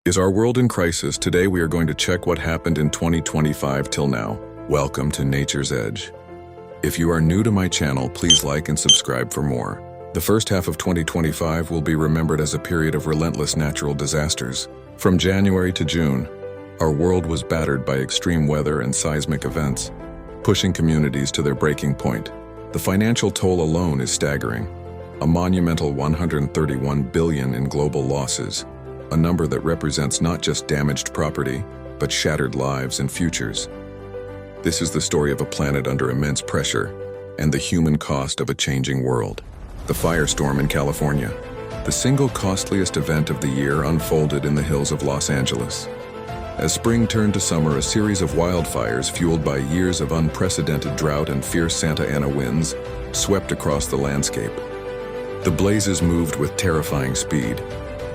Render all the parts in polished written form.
Is our world in crisis? Today we are going to check what happened in 2025 till now. Welcome to Nature's Edge. If you are new to my channel, please like and subscribe for more. The first half of 2025 will be remembered as a period of relentless natural disasters. From January to June, our world was battered by extreme weather and seismic events, pushing communities to their breaking point. The financial toll alone is staggering, a monumental $131 billion in global losses, a number that represents not just damaged property, but shattered lives and futures. This is the story of a planet under immense pressure and the human cost of a changing world. The firestorm in California, the single costliest event of the year, unfolded in the hills of Los Angeles. As spring turned to summer, a series of wildfires fueled by years of unprecedented drought and fierce Santa Ana winds swept across the landscape. The blazes moved with terrifying speed,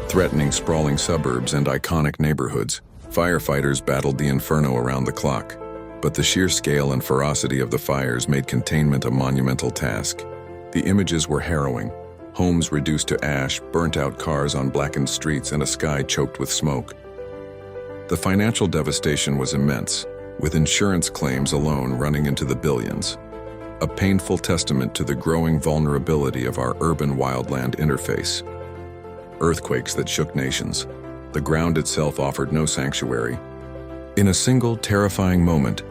threatening sprawling suburbs and iconic neighborhoods. Firefighters battled the inferno around the clock, but the sheer scale and ferocity of the fires made containment a monumental task. The images were harrowing: homes reduced to ash, burnt-out cars on blackened streets, and a sky choked with smoke. The financial devastation was immense, with insurance claims alone running into the billions, a painful testament to the growing vulnerability of our urban-wildland interface. Earthquakes that shook nations. The ground itself offered no sanctuary. In a single terrifying moment,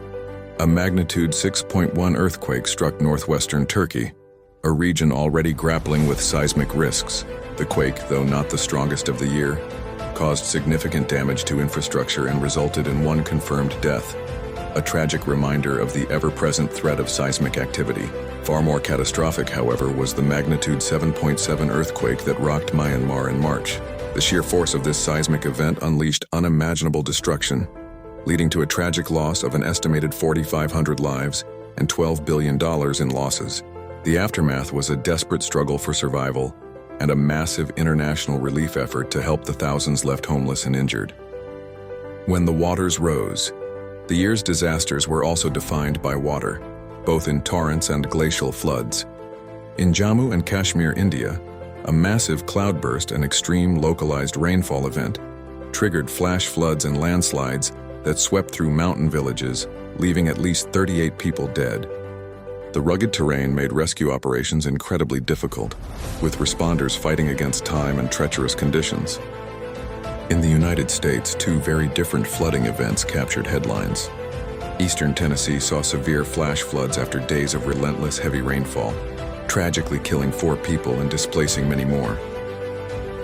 a magnitude 6.1 earthquake struck northwestern Turkey, a region already grappling with seismic risks. The quake, though not the strongest of the year, caused significant damage to infrastructure and resulted in one confirmed death, a tragic reminder of the ever-present threat of seismic activity. Far more catastrophic, however, was the magnitude 7.7 earthquake that rocked Myanmar in March. The sheer force of this seismic event unleashed unimaginable destruction, leading to a tragic loss of an estimated 4,500 lives and $12 billion in losses. The aftermath was a desperate struggle for survival and a massive international relief effort to help the thousands left homeless and injured. When the waters rose, the year's disasters were also defined by water, both in torrents and glacial floods. In Jammu and Kashmir, India, a massive cloudburst, an extreme localized rainfall event, triggered flash floods and landslides that swept through mountain villages, leaving at least 38 people dead. The rugged terrain made rescue operations incredibly difficult, with responders fighting against time and treacherous conditions. In the United States, two very different flooding events captured headlines. Eastern Tennessee saw severe flash floods after days of relentless heavy rainfall, tragically killing 4 people and displacing many more.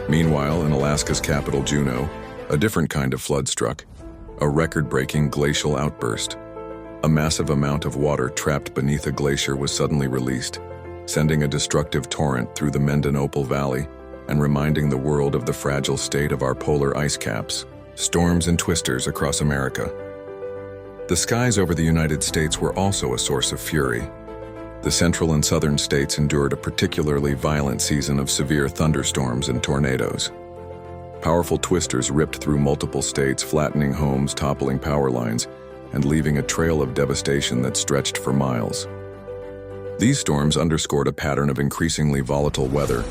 Meanwhile, in Alaska's capital, Juneau, a different kind of flood struck, a record-breaking glacial outburst. A massive amount of water trapped beneath a glacier was suddenly released, sending a destructive torrent through the Mendon-Opal Valley and reminding the world of the fragile state of our polar ice caps. Storms and twisters across America. The skies over the United States were also a source of fury. The central and southern states endured a particularly violent season of severe thunderstorms and tornadoes. Powerful twisters ripped through multiple states, flattening homes, toppling power lines, and leaving a trail of devastation that stretched for miles. These storms underscored a pattern of increasingly volatile weather,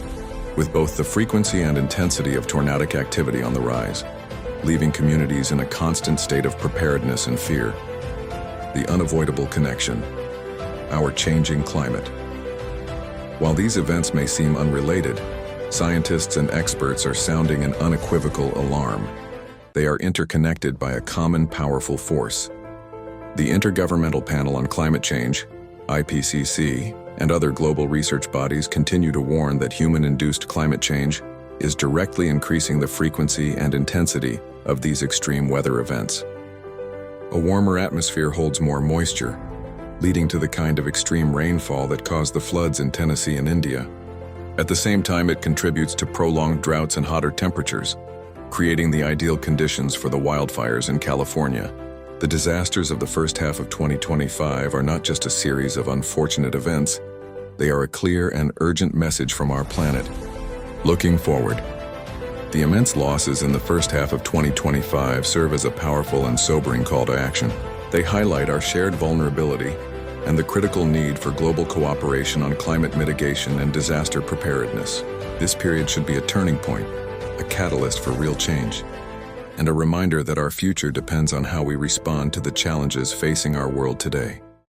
with both the frequency and intensity of tornadic activity on the rise, leaving communities in a constant state of preparedness and fear. The unavoidable connection: our changing climate. While these events may seem unrelated, scientists and experts are sounding an unequivocal alarm. They are interconnected by a common powerful force. The Intergovernmental Panel on Climate Change, IPCC, and other global research bodies continue to warn that human-induced climate change is directly increasing the frequency and intensity of these extreme weather events. A warmer atmosphere holds more moisture, leading to the kind of extreme rainfall that caused the floods in Tennessee and India. At the same time, it contributes to prolonged droughts and hotter temperatures, creating the ideal conditions for the wildfires in California. The disasters of the first half of 2025 are not just a series of unfortunate events, they are a clear and urgent message from our planet. Looking forward, the immense losses in the first half of 2025 serve as a powerful and sobering call to action. They highlight our shared vulnerability and the critical need for global cooperation on climate mitigation and disaster preparedness. This period should be a turning point, a catalyst for real change. and a reminder that our future depends on how we respond to the challenges facing our world today.